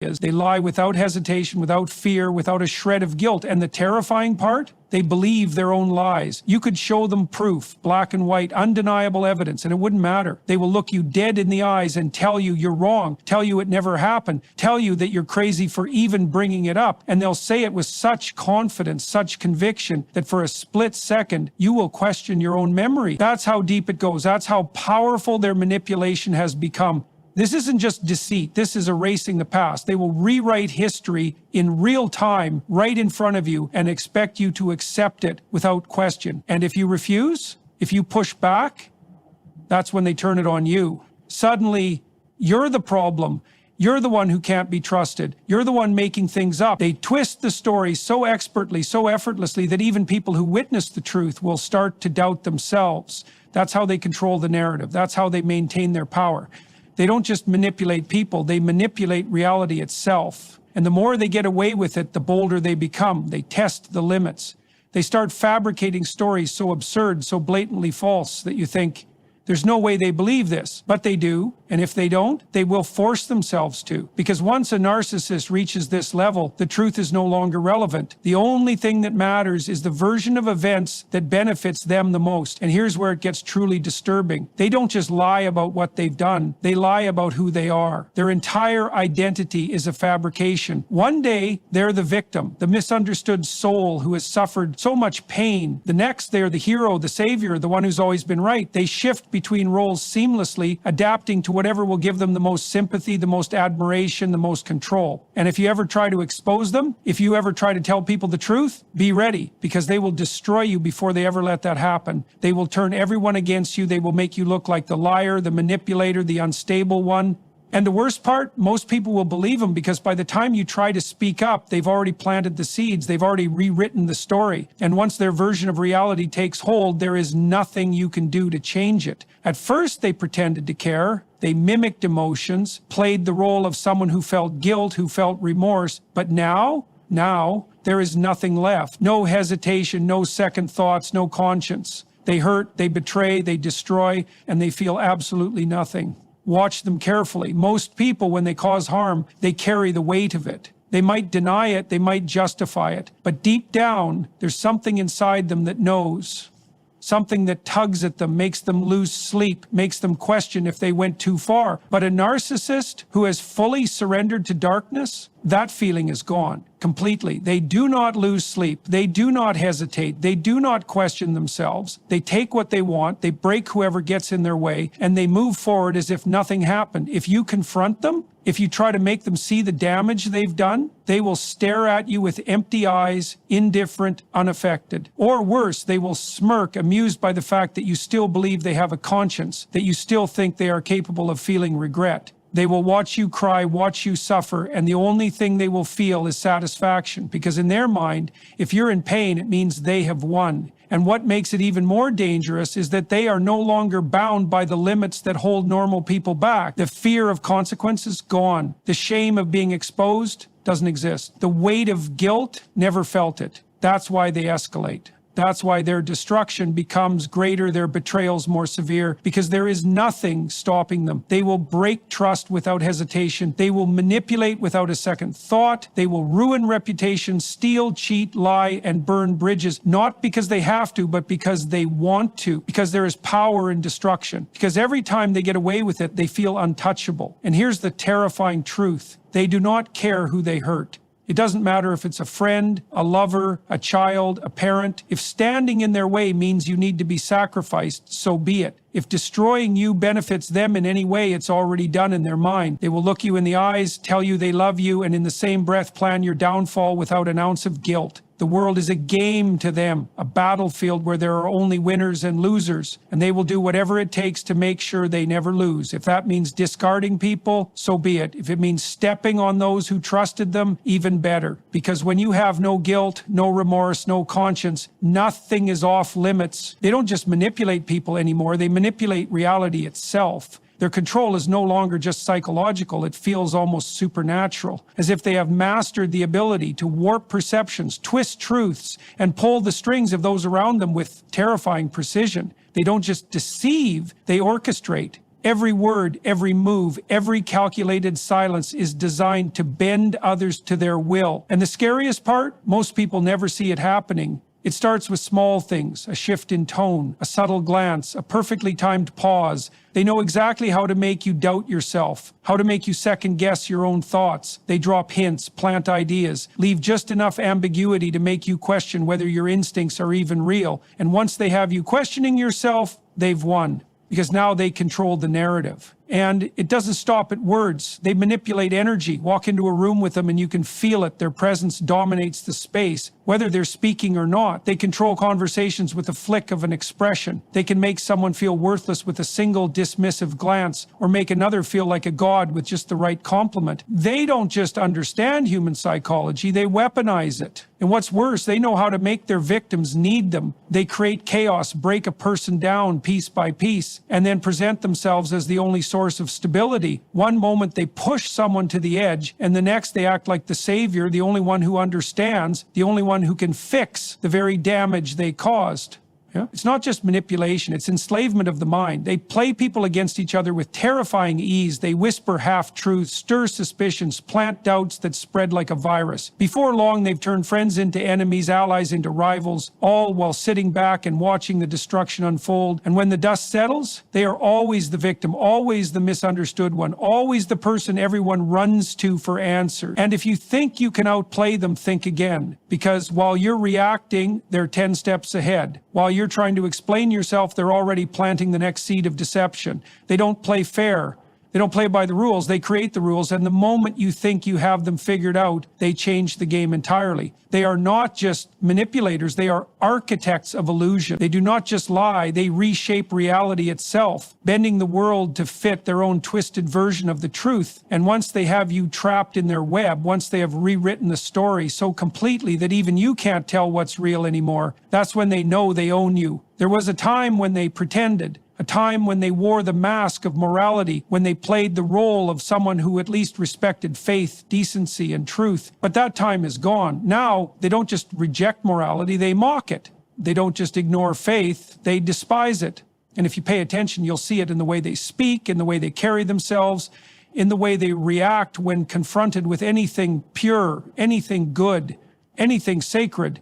is they lie without hesitation, without fear, without a shred of guilt. And the terrifying part? They believe their own lies. You could show them proof, black and white, undeniable evidence, and it wouldn't matter. They will look you dead in the eyes and tell you you're wrong, tell you it never happened, tell you that you're crazy for even bringing it up. And they'll say it with such confidence, such conviction, that for a split second, you will question your own memory. That's how deep it goes. That's how powerful their manipulation has become. This isn't just deceit. This is erasing the past. They will rewrite history in real time, right in front of you, and expect you to accept it without question. And if you refuse, if you push back, that's when they turn it on you. Suddenly, you're the problem. You're the one who can't be trusted. You're the one making things up. They twist the story so expertly, so effortlessly, that even people who witness the truth will start to doubt themselves. That's how they control the narrative. That's how they maintain their power. They don't just manipulate people, they manipulate reality itself. And the more they get away with it, the bolder they become. They test the limits. They start fabricating stories so absurd, so blatantly false, that you think, there's no way they believe this. But they do. And if they don't, they will force themselves to. Because once a narcissist reaches this level, the truth is no longer relevant. The only thing that matters is the version of events that benefits them the most. And here's where it gets truly disturbing. They don't just lie about what they've done. They lie about who they are. Their entire identity is a fabrication. One day, they're the victim, the misunderstood soul who has suffered so much pain. The next, they're the hero, the savior, the one who's always been right. They shift between roles seamlessly, adapting to whatever will give them the most sympathy, the most admiration, the most control. And if you ever try to expose them, if you ever try to tell people the truth, be ready, because they will destroy you before they ever let that happen. They will turn everyone against you. They will make you look like the liar, the manipulator, the unstable one. And the worst part, most people will believe them, because by the time you try to speak up, they've already planted the seeds. They've already rewritten the story. And once their version of reality takes hold, there is nothing you can do to change it. At first, they pretended to care. They mimicked emotions, played the role of someone who felt guilt, who felt remorse. But now, there is nothing left. No hesitation, no second thoughts, no conscience. They hurt, they betray, they destroy, and they feel absolutely nothing. Watch them carefully. Most people, when they cause harm, they carry the weight of it. They might deny it, they might justify it. But deep down, there's something inside them that knows. Something that tugs at them, makes them lose sleep, makes them question if they went too far. But a narcissist who has fully surrendered to darkness, that feeling is gone completely. They do not lose sleep. They do not hesitate. They do not question themselves. They take what they want. They break whoever gets in their way, and they move forward as if nothing happened. If you confront them, if you try to make them see the damage they've done, they will stare at you with empty eyes, indifferent, unaffected. Or worse, they will smirk, amused by the fact that you still believe they have a conscience, that you still think they are capable of feeling regret. They will watch you cry, watch you suffer, and the only thing they will feel is satisfaction, because in their mind, if you're in pain, it means they have won. And what makes it even more dangerous is that they are no longer bound by the limits that hold normal people back. The fear of consequences, gone. The shame of being exposed doesn't exist. The weight of guilt, never felt it. That's why they escalate. That's why their destruction becomes greater, their betrayals more severe, because there is nothing stopping them. They will break trust without hesitation. They will manipulate without a second thought. They will ruin reputations, steal, cheat, lie, and burn bridges, not because they have to, but because they want to, because there is power in destruction. Because every time they get away with it, they feel untouchable. And here's the terrifying truth. They do not care who they hurt. It doesn't matter if it's a friend, a lover, a child, a parent. If standing in their way means you need to be sacrificed, so be it. If destroying you benefits them in any way, it's already done in their mind. They will look you in the eyes, tell you they love you, and in the same breath plan your downfall without an ounce of guilt. The world is a game to them, a battlefield where there are only winners and losers, and they will do whatever it takes to make sure they never lose. If that means discarding people, so be it. If it means stepping on those who trusted them, even better. Because when you have no guilt, no remorse, no conscience, nothing is off limits. They don't just manipulate people anymore, they manipulate reality itself. Their control is no longer just psychological, it feels almost supernatural, as if they have mastered the ability to warp perceptions, twist truths, and pull the strings of those around them with terrifying precision. They don't just deceive, they orchestrate. Every word, every move, every calculated silence is designed to bend others to their will. And the scariest part, most people never see it happening. It starts with small things, a shift in tone, a subtle glance, a perfectly timed pause. They know exactly how to make you doubt yourself, how to make you second-guess your own thoughts. They drop hints, plant ideas, leave just enough ambiguity to make you question whether your instincts are even real. And once they have you questioning yourself, they've won, because now they control the narrative. And it doesn't stop at words. They manipulate energy. Walk into a room with them and you can feel it. Their presence dominates the space, whether they're speaking or not. They control conversations with a flick of an expression. They can make someone feel worthless with a single dismissive glance, or make another feel like a god with just the right compliment. They don't just understand human psychology, they weaponize it. And what's worse, they know how to make their victims need them. They create chaos, break a person down piece by piece, and then present themselves as the only source of stability. One moment they push someone to the edge, and the next they act like the savior, the only one who understands, the only one who can fix the very damage they caused. It's not just manipulation, it's enslavement of the mind. They play people against each other with terrifying ease. They whisper half-truths, stir suspicions, plant doubts that spread like a virus. Before long, they've turned friends into enemies, allies into rivals, all while sitting back and watching the destruction unfold. And when the dust settles, they are always the victim, always the misunderstood one, always the person everyone runs to for answers. And if you think you can outplay them, think again. Because while you're reacting, they're 10 steps ahead. While you're trying to explain yourself, they're already planting the next seed of deception. They don't play fair. They don't play by the rules. They create the rules. And the moment you think you have them figured out, they change the game entirely. They are not just manipulators. They are architects of illusion. They do not just lie. They reshape reality itself, bending the world to fit their own twisted version of the truth. And once they have you trapped in their web, once they have rewritten the story so completely that even you can't tell what's real anymore, that's when they know they own you. There was a time when they pretended. A time when they wore the mask of morality, when they played the role of someone who at least respected faith, decency, and truth. But that time is gone. Now, they don't just reject morality, they mock it. They don't just ignore faith, they despise it. And if you pay attention, you'll see it in the way they speak, in the way they carry themselves, in the way they react when confronted with anything pure, anything good, anything sacred.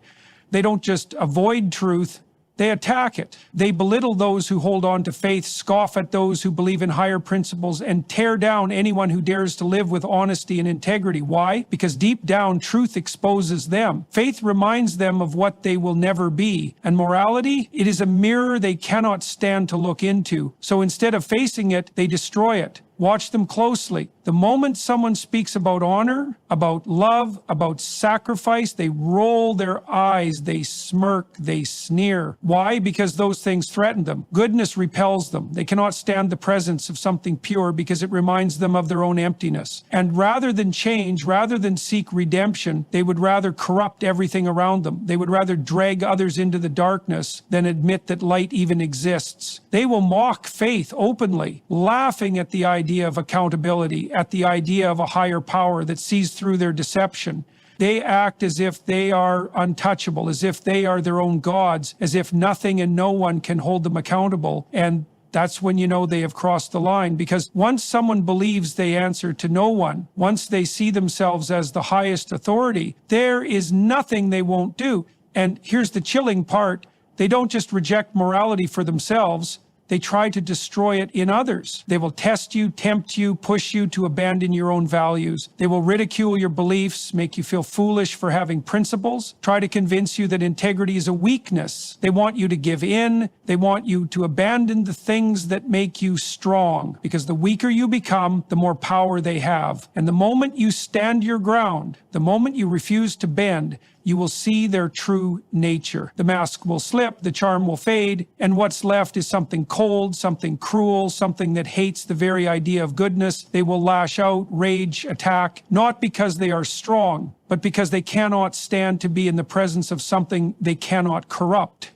They don't just avoid truth, they attack it. They belittle those who hold on to faith, scoff at those who believe in higher principles, and tear down anyone who dares to live with honesty and integrity. Why? Because deep down, truth exposes them. Faith reminds them of what they will never be. And morality, it is a mirror they cannot stand to look into. So instead of facing it, they destroy it. Watch them closely. The moment someone speaks about honor, about love, about sacrifice, they roll their eyes, they smirk, they sneer. Why? Because those things threaten them. Goodness repels them. They cannot stand the presence of something pure because it reminds them of their own emptiness. And rather than change, rather than seek redemption, they would rather corrupt everything around them. They would rather drag others into the darkness than admit that light even exists. They will mock faith openly, laughing at the idea of accountability, at the idea of a higher power that sees through their deception. They act as if they are untouchable, as if they are their own gods, as if nothing and no one can hold them accountable. And that's when you know they have crossed the line, because once someone believes they answer to no one, once they see themselves as the highest authority, there is nothing they won't do. And here's the chilling part. They don't just reject morality for themselves. They try to destroy it in others. They will test you, tempt you, push you to abandon your own values. They will ridicule your beliefs, make you feel foolish for having principles, try to convince you that integrity is a weakness. They want you to give in. They want you to abandon the things that make you strong, because the weaker you become, the more power they have. And the moment you stand your ground, the moment you refuse to bend, you will see their true nature. The mask will slip, the charm will fade, and what's left is something cold, something cruel, something that hates the very idea of goodness. They will lash out, rage, attack, not because they are strong, but because they cannot stand to be in the presence of something they cannot corrupt.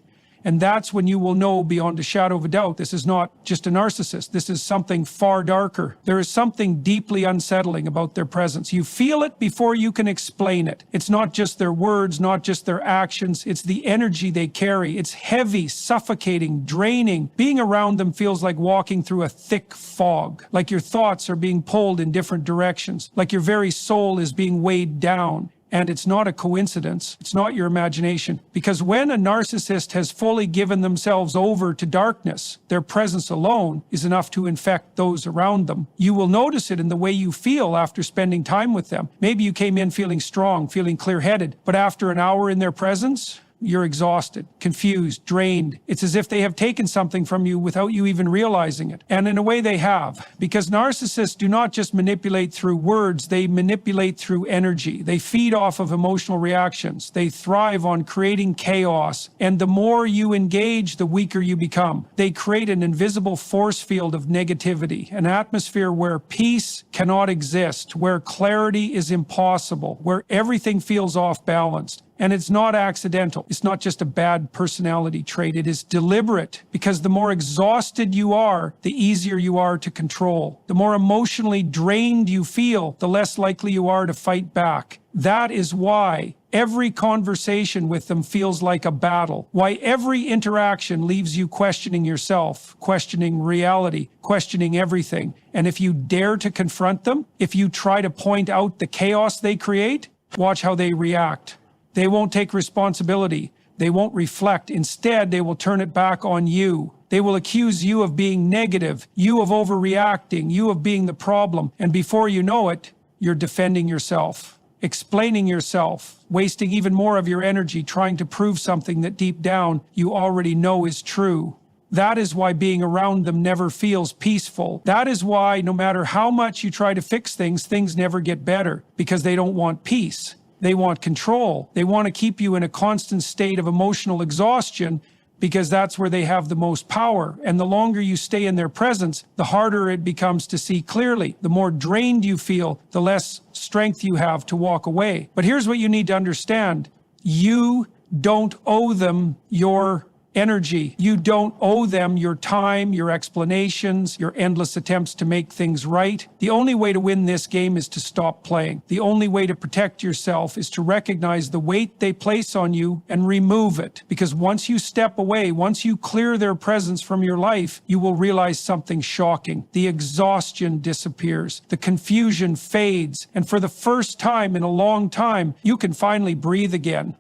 And that's when you will know beyond a shadow of a doubt, this is not just a narcissist. This is something far darker. There is something deeply unsettling about their presence. You feel it before you can explain it. It's not just their words, not just their actions. It's the energy they carry. It's heavy, suffocating, draining. Being around them feels like walking through a thick fog, like your thoughts are being pulled in different directions, like your very soul is being weighed down. And it's not a coincidence. It's not your imagination. Because when a narcissist has fully given themselves over to darkness, their presence alone is enough to infect those around them. You will notice it in the way you feel after spending time with them. Maybe you came in feeling strong, feeling clear-headed, but after an hour in their presence, you're exhausted, confused, drained. It's as if they have taken something from you without you even realizing it. And in a way they have, because narcissists do not just manipulate through words, they manipulate through energy. They feed off of emotional reactions. They thrive on creating chaos. And the more you engage, the weaker you become. They create an invisible force field of negativity, an atmosphere where peace cannot exist, where clarity is impossible, where everything feels off balanced. And it's not accidental. It's not just a bad personality trait. It is deliberate, because the more exhausted you are, the easier you are to control. The more emotionally drained you feel, the less likely you are to fight back. That is why every conversation with them feels like a battle. Why every interaction leaves you questioning yourself, questioning reality, questioning everything. And if you dare to confront them, if you try to point out the chaos they create, watch how they react. They won't take responsibility. They won't reflect. Instead, they will turn it back on you. They will accuse you of being negative, you of overreacting, you of being the problem. And before you know it, you're defending yourself, explaining yourself, wasting even more of your energy trying to prove something that deep down you already know is true. That is why being around them never feels peaceful. That is why no matter how much you try to fix things, things never get better, because they don't want peace. They want control. They want to keep you in a constant state of emotional exhaustion, because that's where they have the most power. And the longer you stay in their presence, the harder it becomes to see clearly. The more drained you feel, the less strength you have to walk away. But here's what you need to understand. You don't owe them your energy. You don't owe them your time, your explanations, your endless attempts to make things right. The only way to win this game is to stop playing. The only way to protect yourself is to recognize the weight they place on you and remove it. Because once you step away, once you clear their presence from your life, you will realize something shocking. The exhaustion disappears. The confusion fades. And for the first time in a long time, you can finally breathe again.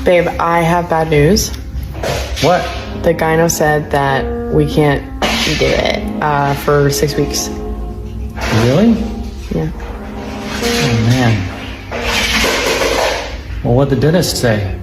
Babe, I have bad news. What? The gyno said that we can't do it for 6 weeks. Really? Yeah. Oh, man. Well, what'd the dentist say?